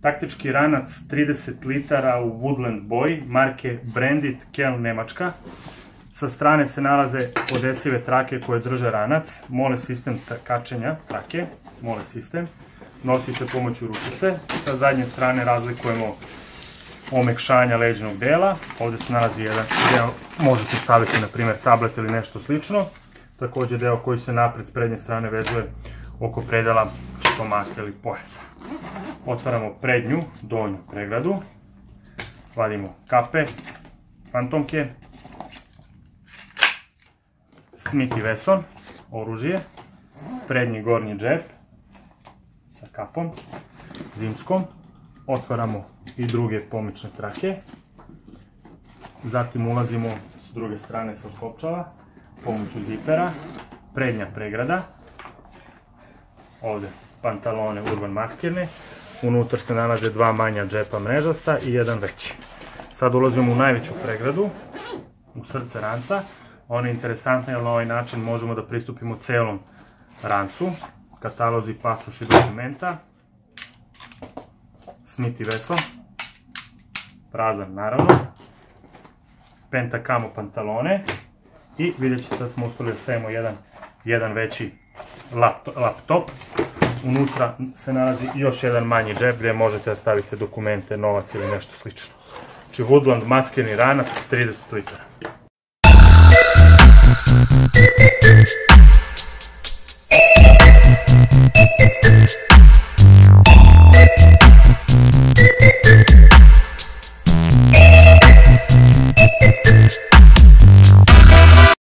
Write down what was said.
Taktički ranac 30 litara u Woodland boji, marke Brandit, Keln, Nemačka. Sa strane se nalaze podesive trake koje drže ranac, mole sistem kačenja trake, mole sistem, nosi se pomoću ručice. Sa zadnje strane razlikujemo omekšanja leđnog dela, ovdje se nalazi jedan deo, možete staviti na primjer tablet ili nešto slično, također deo koji se napred s prednje strane vezuje oko predela stomaka ili pojasa. Otvaramo prednju, donju pregradu, vadimo kape, fantomke, Smith & Wesson, oružje, prednji gornji džep sa kapom, zimskom, otvaramo i druge pomoćne trake, zatim ulazimo s druge strane sa kopčala, pomoću zipera, prednja pregrada, ovdje pantalone Urban maskirne, unutar se nalaze dva manja džepa mrežasta i jedan veći. Sad ulazimo u najveću pregradu, u srce ranca. Ona je interesantna jer na ovaj način možemo da pristupimo celom rancu, katalozi, pasoš i dokumenta, Smith & Wesson, prazan naravno, Pentacamo pantalone i vidjet ćete da smo uspjeli da stavimo jedan veći laptop. Unutra se nalazi još jedan manji džep gdje možete da stavite dokumente, novac ili nešto slično. Znači Woodland maskirni ranac 30 litara.